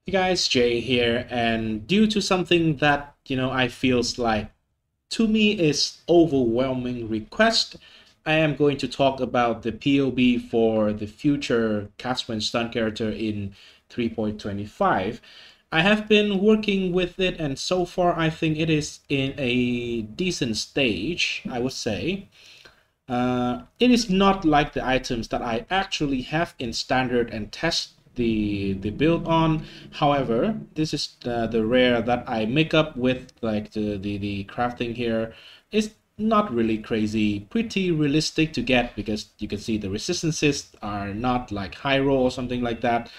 Hey guys, Jay here, and due to something that, I feels like to me is overwhelming request, I am going to talk about the POB for the future Catchment Stun character in 3.25. I have been working with it, and so far I think it is in a decent stage, I would say. It is not like the items that I actually have in standard and test the build on. However, this is the rare that I make up with like the crafting here is not really crazy, pretty realistic to get because you can see the resistances are not like high roll or something like that.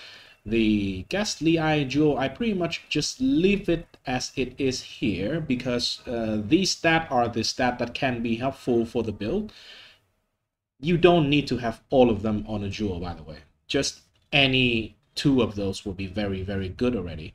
The Ghastly Eye Jewel, I pretty much just leave it as it is here because these stats are the stat that can be helpful for the build. You don't need to have all of them on a jewel, by the way. Just any two of those will be very, very good already.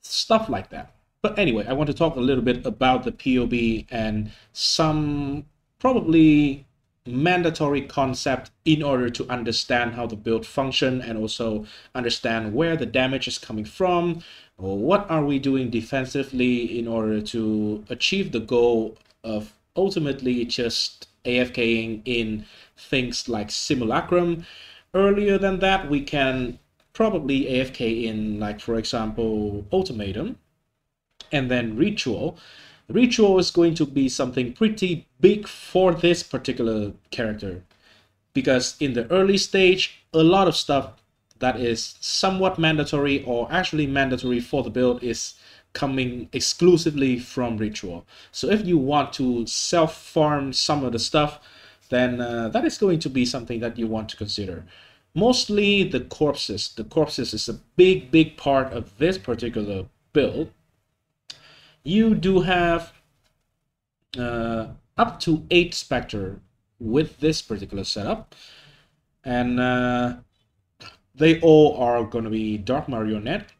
Stuff like that. But anyway, I want to talk a little bit about the POB and some probably mandatory concept in order to understand how the build function and also understand where the damage is coming from or what are we doing defensively in order to achieve the goal of ultimately just AFKing in things like Simulacrum. Earlier than that, we can probably AFK in, like, for example, Ultimatum, and then Ritual. Ritual is going to be something pretty big for this particular character, because in the early stage, a lot of stuff that is somewhat mandatory or actually mandatory for the build is coming exclusively from Ritual. So if you want to self-farm some of the stuff, then that is going to be something that you want to consider. Mostly the corpses. The corpses is a big, big part of this particular build. You do have up to 8 Spectre with this particular setup. And they all are going to be Dark Marionette.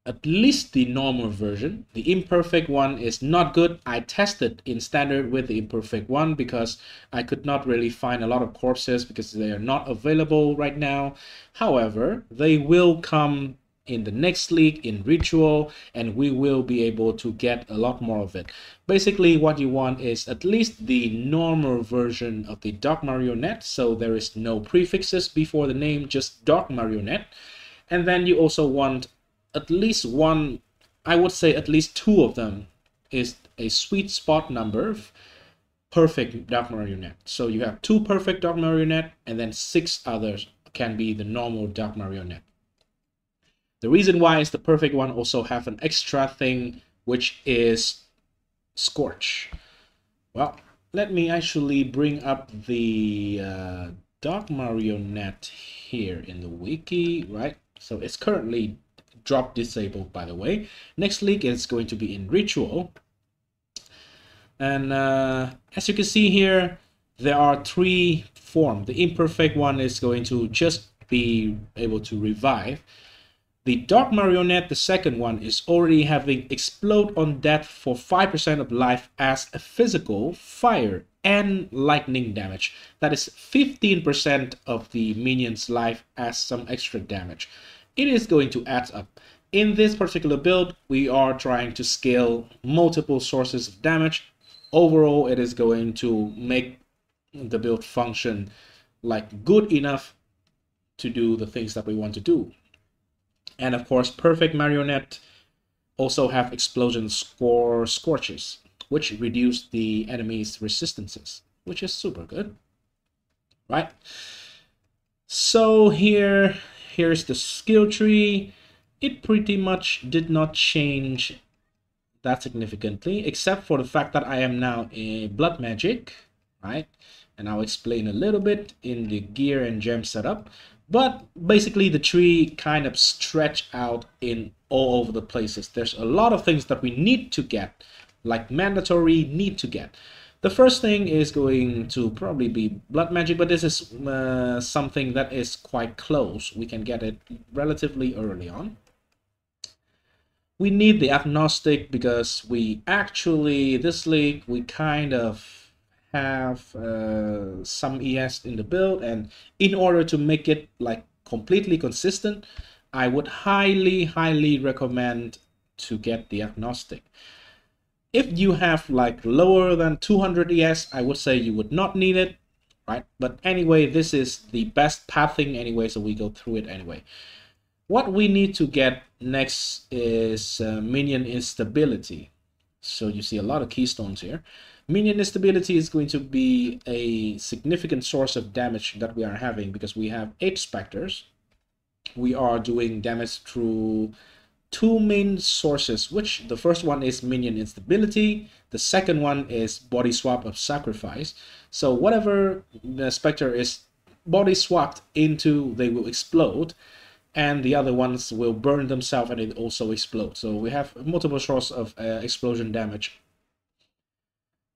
At least the normal version. The imperfect one is not good. I tested in standard with the imperfect one because I could not really find a lot of corpses because they are not available right now. However, they will come in the next league in Ritual and we will be able to get a lot more of it. Basically what you want is at least the normal version of the Dark Marionette, so there is no prefixes before the name, just Dark Marionette. And then you also want at least one, I would say at least 2 of them is a sweet spot number, perfect Dark Marionette. So you have 2 perfect Dark Marionette and then 6 others can be the normal Dark Marionette. The reason why is the perfect one also have an extra thing, which is Scorch. Well, let me actually bring up the Dark Marionette here in the wiki, right? So it's currently drop disabled, by the way. Next league is going to be in Ritual. And as you can see here, there are 3 forms. The imperfect one is going to just be able to revive. The Dark Marionette, the second one, is already having Explode on Death for 5% of life as a physical, fire, and lightning damage. That is 15% of the minion's life as some extra damage. It is going to add up. In this particular build, we are trying to scale multiple sources of damage. Overall, it is going to make the build function like good enough to do the things that we want to do. And of course, Perfect Marionette also have Explosion Scorches, which reduce the enemy's resistances, which is super good, right? So here's the skill tree. It pretty much did not change that significantly, except for the fact that I am now a blood magic, right? And I'll explain a little bit in the gear and gem setup. But basically the tree kind of stretch out in all over the places. There's a lot of things that we need to get, like mandatory need to get. The first thing is going to probably be blood magic, but this is something that is quite close. We can get it relatively early on. We need the agnostic because we actually, this league, we kind of have some ES in the build, and in order to make it like completely consistent, I would highly recommend to get the agnostic. If you have like lower than 200 ES, I would say you would not need it, right? But anyway, this is the best pathing anyway, so we go through it anyway. What we need to get next is minion instability. So you see a lot of keystones here. Minion instability is going to be a significant source of damage that we are having because we have 8 specters. We are doing damage through 2 main sources, which the first one is minion instability, the second one is body swap of sacrifice. So whatever the specter is body swapped into, they will explode, and the other ones will burn themselves and it also explode. So we have multiple sources of explosion damage.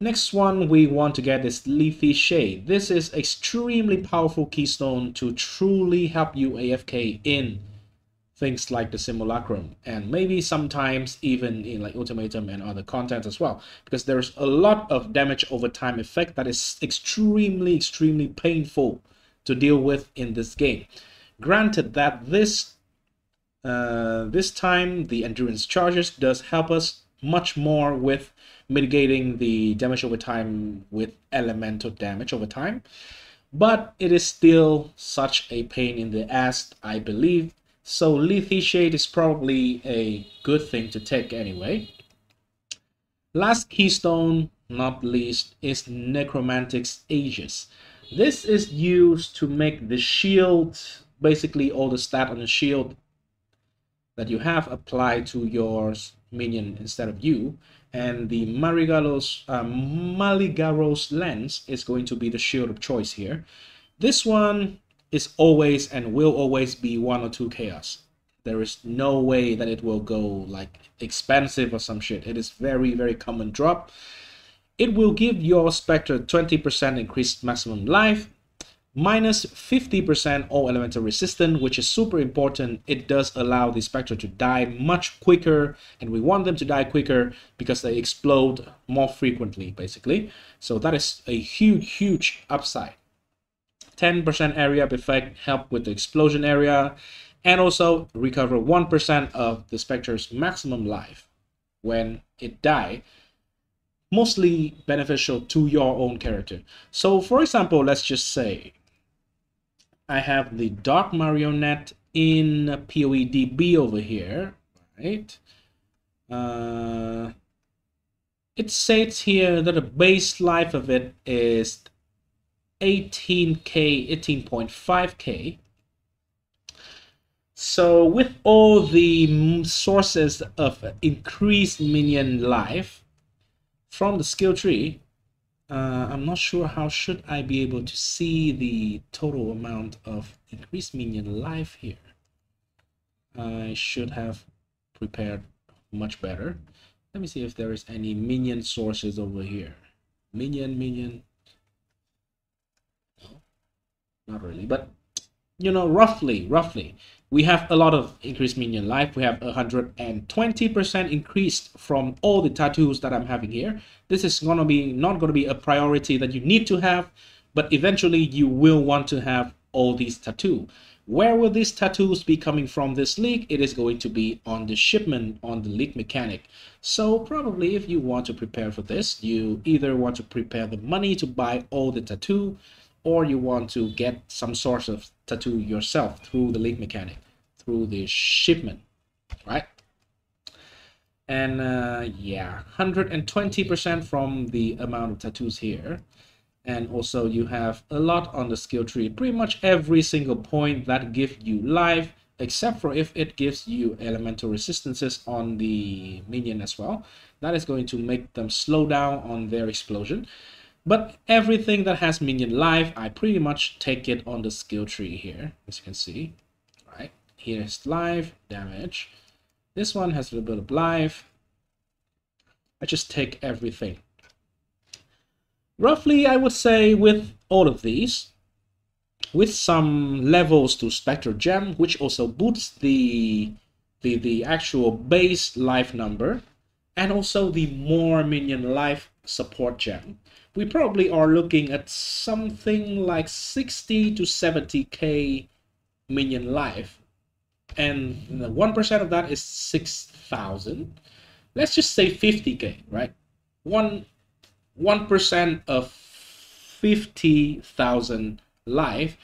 Next one we want to get is Leafy Shade. This is extremely powerful keystone to truly help you AFK in things like the Simulacrum, and maybe sometimes even in like Ultimatum and other content as well, because there's a lot of damage over time effect that is extremely painful to deal with in this game. Granted that this time the endurance charges does help us much more with mitigating the damage over time with elemental damage over time, but it is still such a pain in the ass, I believe. So Leafy Shade is probably a good thing to take anyway. Last keystone, not least, is Necromantic's Aegis. This is used to make the shield, basically all the stat on the shield that you have apply to your minion instead of you. And the Maligaro's lens is going to be the shield of choice here. This one is always and will always be 1 or 2 chaos. There is no way that it will go like expensive or some shit. It is very common drop. It will give your specter 20% increased maximum life, minus 50% all elemental resistance, which is super important. It does allow the specter to die much quicker, and we want them to die quicker because they explode more frequently, basically. So that is a huge upside. 10% area of effect, help with the explosion area, and also recover 1% of the specter's maximum life when it dies. Mostly beneficial to your own character. So for example, let's just say I have the Dark Marionette in POE DB over here, right? It says here that the base life of it is 18k, 18.5k. So with all the sources of increased minion life from the skill tree, I'm not sure how should I be able to see the total amount of increased minion life here. I should have prepared much better. Let me see if there is any minion sources over here. Minion. No, not really, but you know, roughly, we have a lot of increased minion life. We have 120% increased from all the tattoos that I'm having here. This is not gonna be a priority that you need to have, but eventually you will want to have all these tattoos. Where will these tattoos be coming from this league? It is going to be on the shipment on the league mechanic. So probably if you want to prepare for this, you either want to prepare the money to buy all the tattoo, or you want to get some sort of tattoo yourself through the league mechanic, through the shipment, right? And yeah, 120% from the amount of tattoos here. And also you have a lot on the skill tree. Pretty much every single point that gives you life, except for if it gives you elemental resistances on the minion as well. That is going to make them slow down on their explosion. But everything that has minion life, I pretty much take it on the skill tree here, as you can see. Right, here's life, damage. This one has a little bit of life. I just take everything. Roughly, I would say with all of these, with some levels to Spectre Gem, which also boosts the actual base life number, and also the more minion life support gem, we probably are looking at something like 60 to 70k minion life, and 1% of that is 6,000. Let's just say 50k, right? 1% of 50,000 life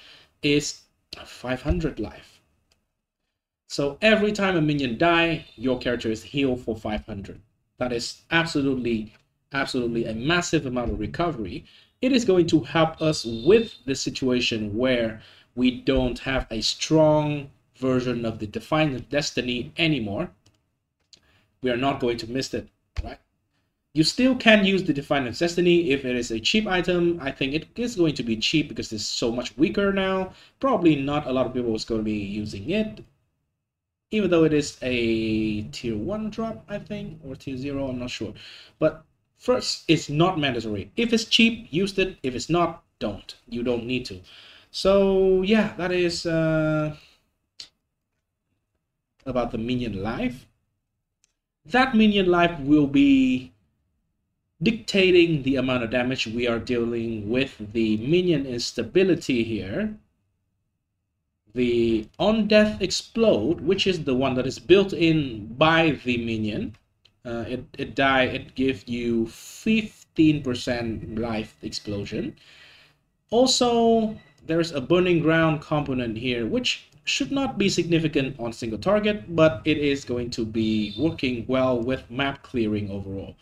is 500 life. So every time a minion die, your character is healed for 500. That is absolutely a massive amount of recovery. It is going to help us with the situation where we don't have a strong version of the Defiant Destiny anymore. We are not going to miss it, right? You still can use the Defiant Destiny if it is a cheap item. I think it is going to be cheap because it's so much weaker now. Probably not a lot of people is going to be using it, even though it is a tier 1 drop, I think, or tier 0, I'm not sure. But first, it's not mandatory. If it's cheap, use it. If it's not, don't. You don't need to. So yeah, that is about the minion life. That minion life will be dictating the amount of damage we are dealing with the minion instability here. The On Death Explode, which is the one that is built in by the minion, it gives you 15% life explosion. Also, there's a Burning Ground component here, which should not be significant on single target, but it is going to be working well with map clearing overall,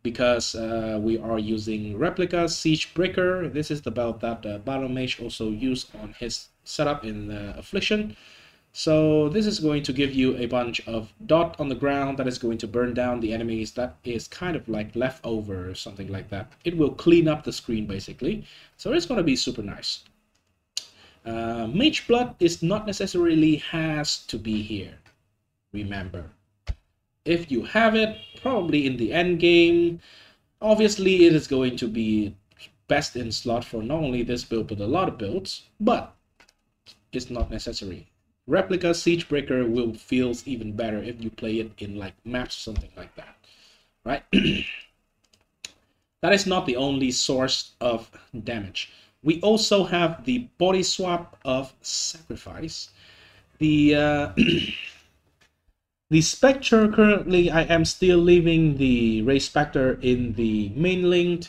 because we are using Replica Siege Breaker. This is the belt that Balormage also used on his setup in Affliction. So this is going to give you a bunch of dot on the ground that is going to burn down the enemies that is kind of like leftover or something like that. It will clean up the screen basically. So it's going to be super nice. Mage Blood is not necessarily has to be here. Remember, if you have it, probably in the end game, obviously it is going to be best in slot for not only this build but a lot of builds, but it's not necessary. Replica Siege Breaker will feel even better if you play it in like maps or something like that, right? That is not the only source of damage. We also have the body swap of sacrifice. The the Spectre, currently I am still leaving the Ray Spectre in the main link,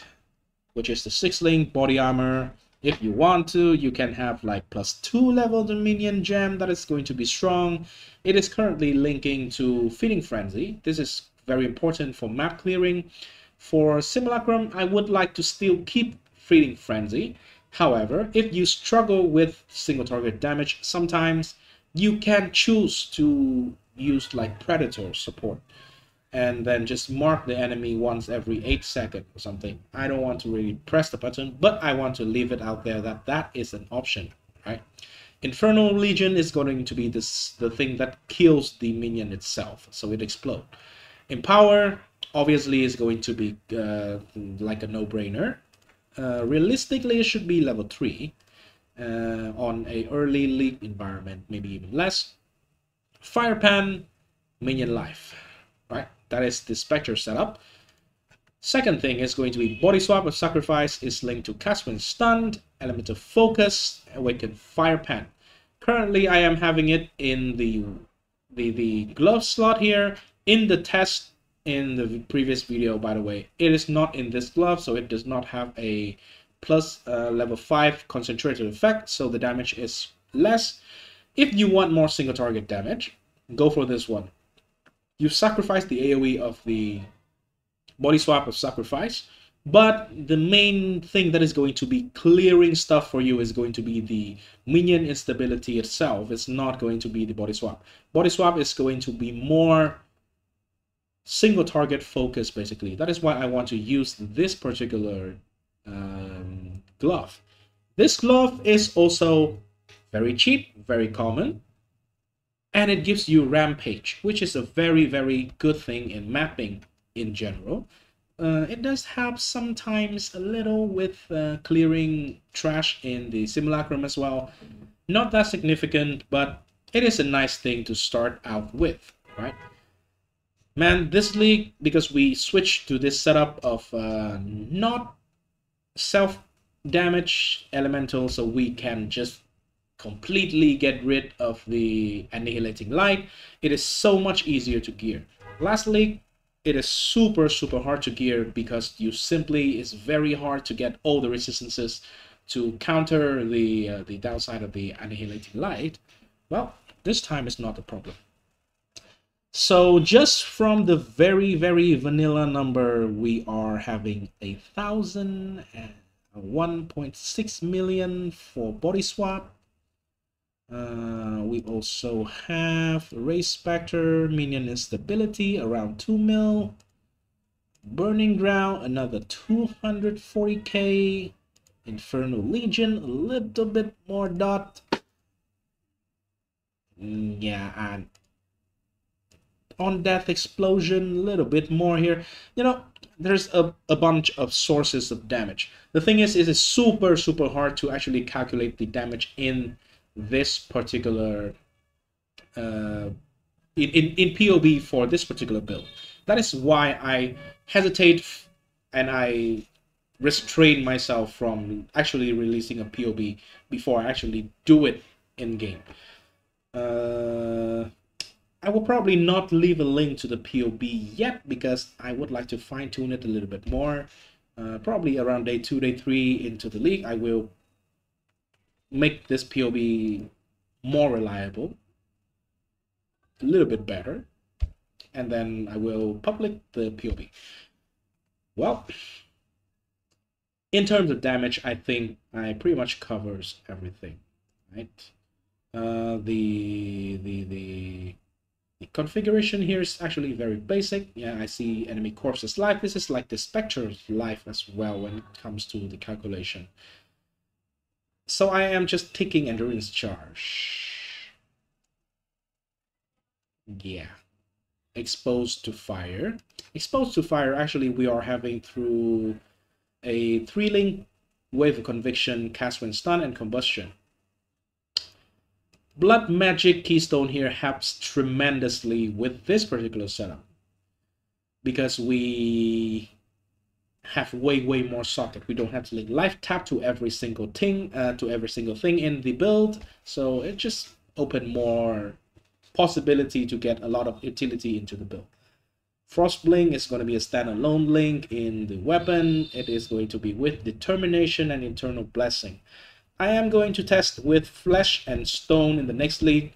which is the 6-link body armor. If you want to, you can have like +2 level the minion gem that is going to be strong. It is currently linking to Feeding Frenzy. This is very important for map clearing. For Simulacrum, I would like to still keep Feeding Frenzy. However, if you struggle with single target damage, sometimes you can choose to use like Predator support and then just mark the enemy once every 8 seconds or something. I don't want to really press the button, but I want to leave it out there that that is an option, right? Infernal Legion is going to be the thing that kills the minion itself, so it explodes. Empower obviously is going to be like a no-brainer. Realistically, it should be level 3 on a early league environment, maybe even less. Firepan, minion life, right? That is the Spectre setup. Second thing is going to be Body Swap of Sacrifice is linked to Cast when Stunned, Element of Focus, Awaken Firepan. Currently, I am having it in the glove slot here. In the test in the previous video, by the way, it is not in this glove, so it does not have a plus level 5 concentrated effect, so the damage is less. If you want more single target damage, go for this one. You sacrifice the AoE of the Body Swap of Sacrifice, but the main thing that is going to be clearing stuff for you is going to be the minion instability itself. It's not going to be the Body Swap. Body Swap is going to be more single target focus basically. That is why I want to use this particular glove. This glove is also very cheap, very common, and it gives you Rampage, which is a very, very good thing in mapping in general. It does help sometimes a little with clearing trash in the Simulacrum as well. Not that significant, but it is a nice thing to start out with, right? Man, this league, because we switched to this setup of not self-damage elemental, so we can just completely get rid of the annihilating light, it is so much easier to gear. Lastly, it is super hard to gear because it's very hard to get all the resistances to counter the downside of the annihilating light. Well, this time is not a problem. So just from the very vanilla number, we are having 1,000 and 1.6 million for body swap. We also have Race Spectre, minion instability around 2 mil. Burning Ground, another 240k. Infernal Legion, a little bit more dot. Yeah, and on Death Explosion, a little bit more here. You know, there's a bunch of sources of damage. The thing is, it is super hard to actually calculate the damage in this particular in POB for this particular build. That is why I hesitate and I restrain myself from actually releasing a POB before I actually do it in game. I will probably not leave a link to the POB yet because I would like to fine tune it a little bit more. Probably around day 2, day 3 into the league, I will make this POB more reliable, a little bit better, and then I will public the POB. Well, in terms of damage, I think I pretty much covers everything, right? The configuration here is actually very basic. Yeah, I see enemy corpses life. This is like the Spectre's life as well when it comes to the calculation. So I am just taking endurance charge. Yeah. Exposed to fire. Exposed to fire, actually, we are having through a 3-link Wave of Conviction, Cast When Stun, and Combustion. Blood Magic Keystone here helps tremendously with this particular setup because we have way more socket. We don't have to link life tap to every single thing in the build, so it just opened more possibility to get a lot of utility into the build. Frostblink is going to be a standalone link in the weapon. It is going to be with Determination and Eternal Blessing. I am going to test with Flesh and Stone in the next league.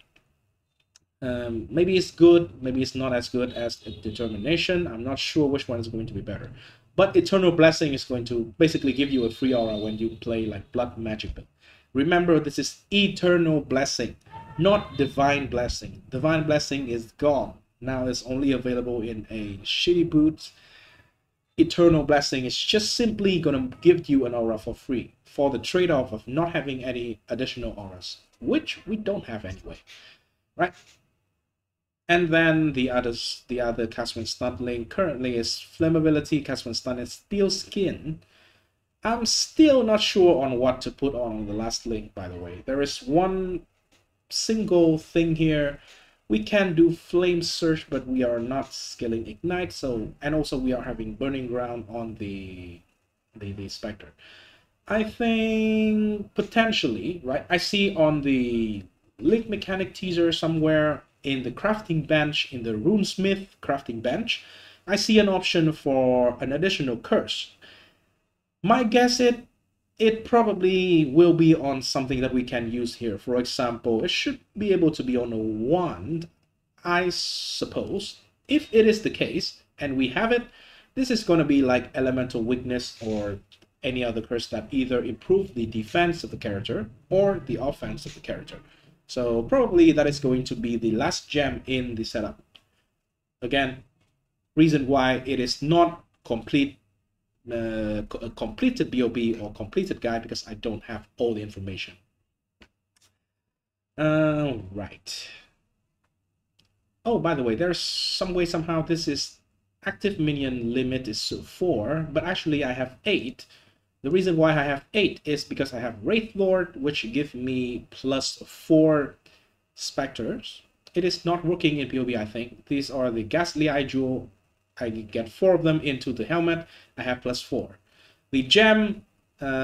Maybe it's good, maybe it's not as good as Determination. I'm not sure which one is going to be better. But Eternal Blessing is going to basically give you a free aura when you play like Blood Magic build. Remember, this is Eternal Blessing, not Divine Blessing. Divine Blessing is gone. Now it's only available in a shitty boot. Eternal Blessing is just simply going to give you an aura for free for the trade-off of not having any additional auras, which we don't have anyway, right? And then the other Cast When Stun link currently is Flammability, Cast When Stun, and Steel Skin. I'm still not sure on what to put on the last link, by the way. There is one single thing here. We can do Flame Surge, but we are not scaling Ignite, so, and also we are having Burning Ground on the Spectre. I think potentially, right? I see on the Link Mechanic teaser somewhere in the crafting bench, in the Runesmith crafting bench, I see an option for an additional curse. My guess it probably will be on something that we can use here. For example, it should be able to be on a wand, I suppose. If it is the case, and we have it, this is going to be like Elemental Weakness or any other curse that either improve the defense of the character or the offense of the character. So probably that is going to be the last gem in the setup. Again, reason why it is not complete a completed BOB or completed guide, because I don't have all the information. Right. Oh, by the way, there's some way somehow this is active minion limit is 4, but actually I have 8. The reason why I have 8 is because I have Wraith Lord, which give me plus 4 specters. It is not working in POB, I think. These are the Ghastly Eye Jewel. I get 4 of them into the helmet. I have plus 4. The gem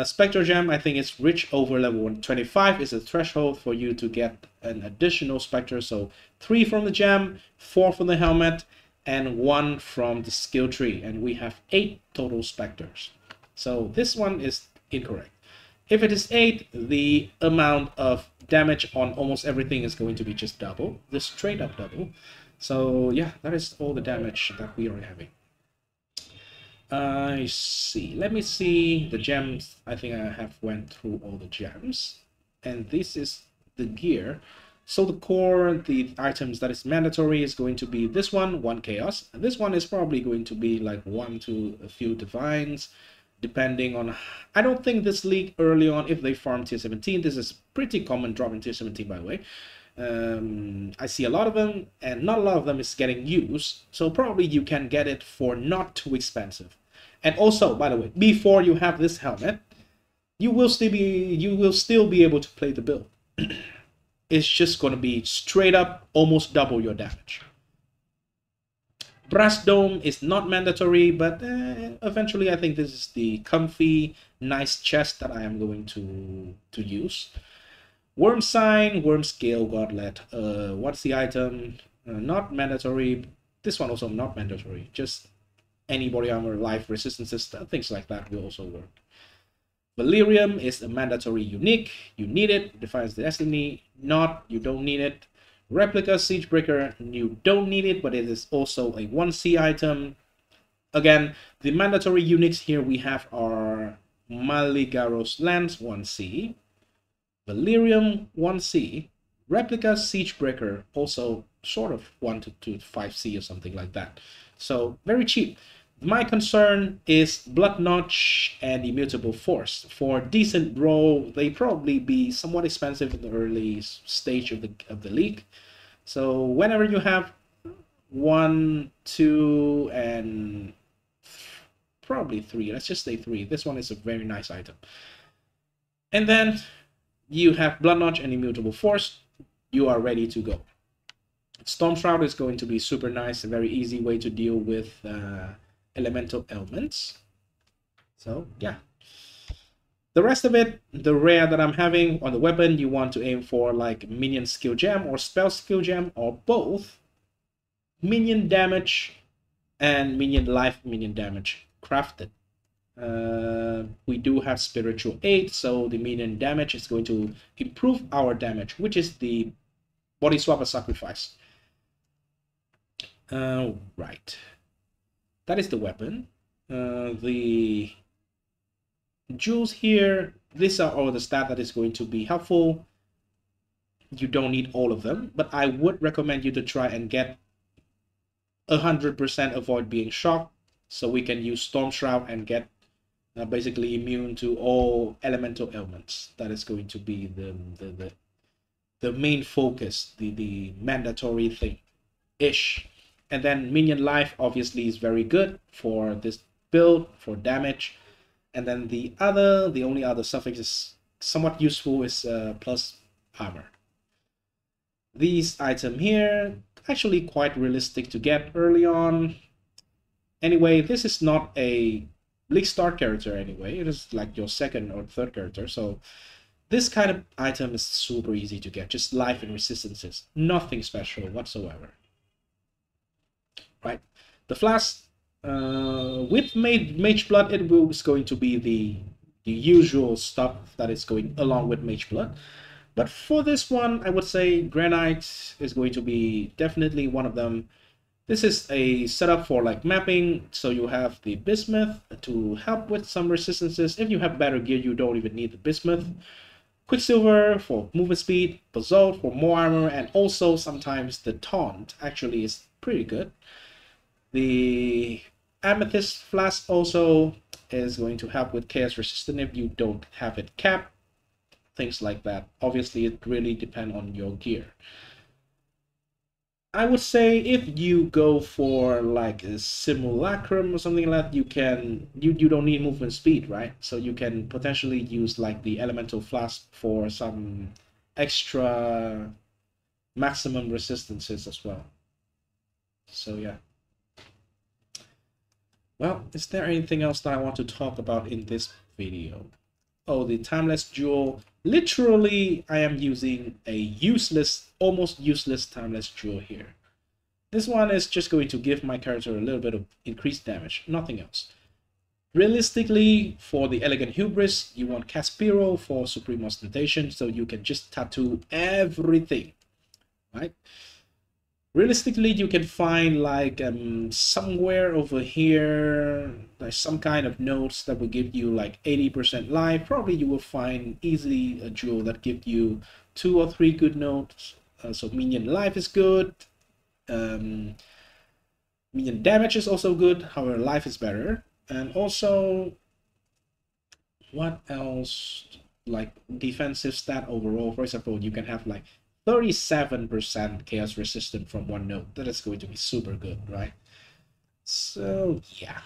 Spectre Gem, I think it's rich over level 125 is a threshold for you to get an additional Spectre. So 3 from the gem, 4 from the helmet, and 1 from the skill tree. And we have 8 total Spectres. So this one is incorrect. If it is 8, the amount of damage on almost everything is going to be just double, just straight up double. So yeah, that is all the damage that we are having. I see. Let me see the gems. I think I have went through all the gems. And this is the gear. So the core, the items that is mandatory is going to be this one, 1 chaos. And this one is probably going to be like 1 to a few divines, depending on... I don't think this league early on, if they farm tier 17, this is pretty common drop in tier 17, by the way. I see a lot of them, and not a lot of them is getting used. So probably you can get it for not too expensive. And also, by the way, before you have this helmet, you will still be able to play the build. It's just going to be straight up almost double your damage. Brass Dome is not mandatory, but eventually I think this is the comfy, nice chest that I am going to use. Worm Sign, Worm Scale Gauntlet. What's the item? Not mandatory. This one also not mandatory. Just any body armor, life resistances, things like that will also work. Valerium is a mandatory unique. You need it. Defines the Destiny. Not, you don't need it. Replica Siegebreaker, you don't need it, but it is also a 1C item. Again, the mandatory uniques here we have are Maligaros Lance 1C, Valerium 1C, Replica Siegebreaker also sort of 1 to 5C or something like that. So very cheap. My concern is Blood Notch and Immutable Force. For decent roll, they probably be somewhat expensive in the early stage of the league. So whenever you have 1, 2, and probably 3, let's just say 3. This one is a very nice item. And then you have Blood Notch and Immutable Force. You are ready to go. Storm Shroud is going to be super nice, a very easy way to deal with elemental ailments. So yeah, the rest of it, the rare that I'm having on the weapon, you want to aim for like minion skill gem or spell skill gem or both. Minion damage and minion life, minion damage crafted. We do have spiritual aid, so the minion damage is going to improve our damage, which is the body swapper sacrifice. Right. That is the weapon. The jewels here, these are all the stats that is going to be helpful. You don't need all of them, but I would recommend you to try and get 100% avoid being shocked, so we can use Storm Shroud and get basically immune to all elemental ailments. That is going to be the main focus, the mandatory thing-ish. And then minion life obviously is very good for this build, for damage. And then the only other suffix is somewhat useful is plus armor. These item here, actually quite realistic to get early on. Anyway, this is not a League Start character anyway. It is like your second or third character. So this kind of item is super easy to get. Just life and resistances. Nothing special whatsoever. Right, the flask with Mage Blood, it is going to be the usual stuff that is going along with Mage Blood. But for this one, I would say Granite is going to be definitely one of them. This is a setup for like mapping, so you have the Bismuth to help with some resistances. If you have better gear, you don't even need the Bismuth. Quicksilver for movement speed, Basalt for more armor, and also sometimes the Taunt actually is pretty good. The Amethyst Flask also is going to help with chaos resistance if you don't have it capped. Things like that. Obviously, it really depends on your gear. I would say if you go for like a Simulacrum or something like that, you don't need movement speed, right? So you can potentially use like the Elemental Flask for some extra maximum resistances as well. So yeah. Well, is there anything else that I want to talk about in this video? Oh, the timeless jewel. Literally, I am using a useless, almost useless timeless jewel here. This one is just going to give my character a little bit of increased damage, nothing else. Realistically, for the Elegant Hubris, you want Caspero for Supreme Ostentation, so you can just tattoo everything, right? Realistically, you can find like somewhere over here, like some kind of notes that will give you like 80% life. Probably you will find easily a jewel that gives you 2 or 3 good notes. So minion life is good. Minion damage is also good, however life is better. And also, what else? Like defensive stat overall, for example, you can have like 37% chaos resistant from one node. That is going to be super good, right? So yeah,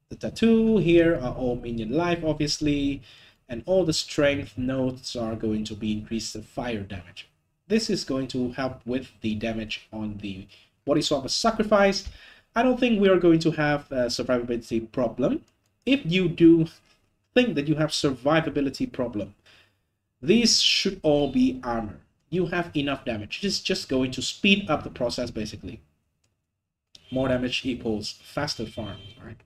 the tattoo here are all minion life, obviously, and all the strength nodes are going to be increased fire damage. This is going to help with the damage on the body swap sacrifice. I don't think we are going to have a survivability problem. If you do think that you have survivability problem, these should all be armor. You have enough damage. It's just going to speed up the process, basically. More damage equals faster farm, right?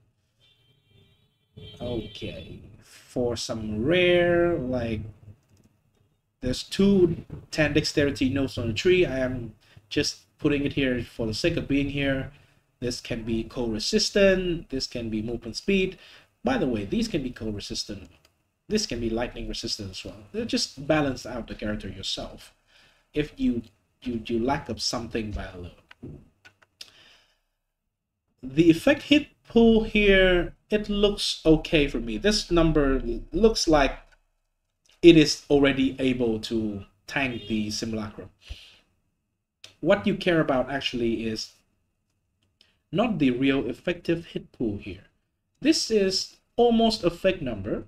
Okay, for some rare, like there's 2 10 dexterity nodes on the tree. I am just putting it here for the sake of being here. This can be cold resistant, this can be movement speed. By the way, these can be cold resistant. This can be lightning resistant as well. They'll just balance out the character yourself if you lack of something by a little. The effect hit pool here, it looks okay for me. This number looks like it is already able to tank the simulacrum. What you care about actually is not the real effective hit pool here. This is almost a fake number.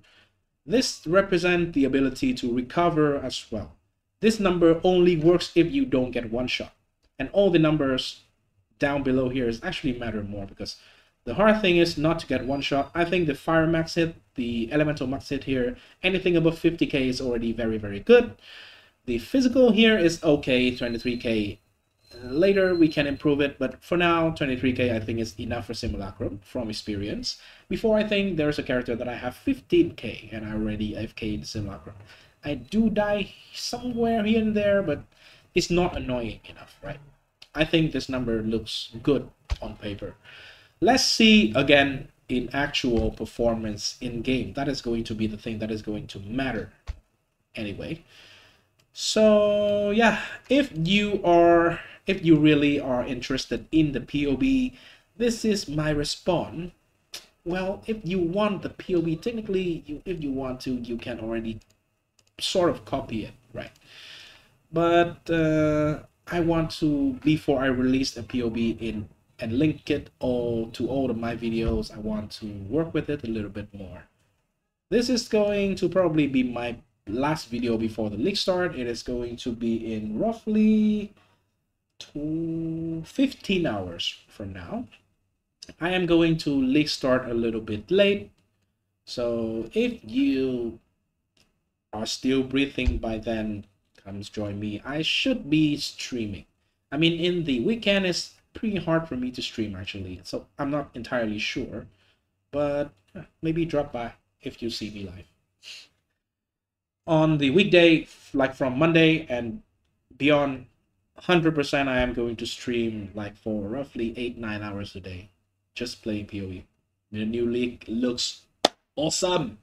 This represents the ability to recover as well. This number only works if you don't get one shot. And all the numbers down below here is actually matter more, because the hard thing is not to get one shot. I think the fire max hit, the elemental max hit here, anything above 50k is already very, very good. The physical here is okay, 23k. Later we can improve it, but for now 23k I think is enough for simulacrum from experience. Before, I think there's a character that I have 15k and I already AFK in simulacrum. I do die somewhere here and there, but it's not annoying enough, right? I think this number looks good on paper. Let's see again in actual performance in game. That is going to be the thing that is going to matter anyway. So yeah, if you really are interested in the POB, this is my response. Well, if you want the POB, technically, if you want to, you can already sort of copy it, right? But I want to, before I release a POB in and link it all to all of my videos, I want to work with it a little bit more. This is going to probably be my last video before the league start. It is going to be in roughly 15 hours from now. I am going to league start a little bit late, so if you are still breathing by then, come join me. I should be streaming. I mean, in the weekend it's pretty hard for me to stream actually, so I'm not entirely sure, but maybe drop by if you see me live. On the weekday, like from Monday and beyond, 100% I am going to stream like for roughly 8-9 hours a day, just playing POE. The new league looks awesome,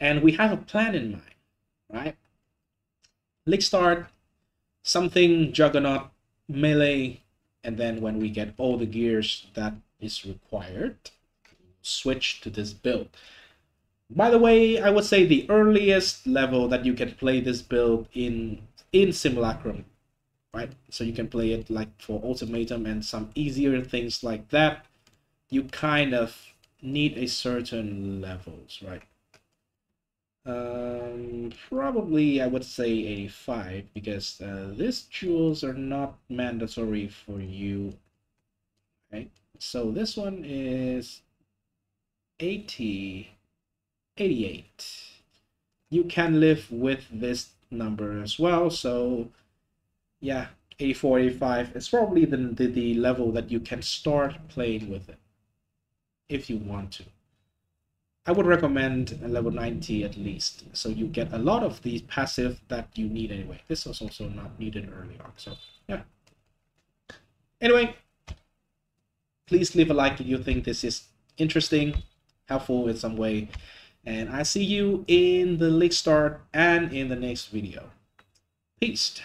and we have a plan in mind, right? League start, something Juggernaut, melee, and then when we get all the gears that is required, switch to this build. By the way, I would say the earliest level that you can play this build in Simulacrum, right? So you can play it like for Ultimatum and some easier things like that. You kind of need a certain levels, right? Probably I would say 85, because these jewels are not mandatory for you, right? So this one is 88. you can live with this number as well. So yeah, 84, 85 is probably the level that you can start playing with it if you want to. I would recommend a level 90 at least, so you get a lot of the passive that you need anyway. This was also not needed early on, so yeah. Anyway, please leave a like if you think this is interesting, helpful in some way, and I see you in the league start and in the next video. Peace.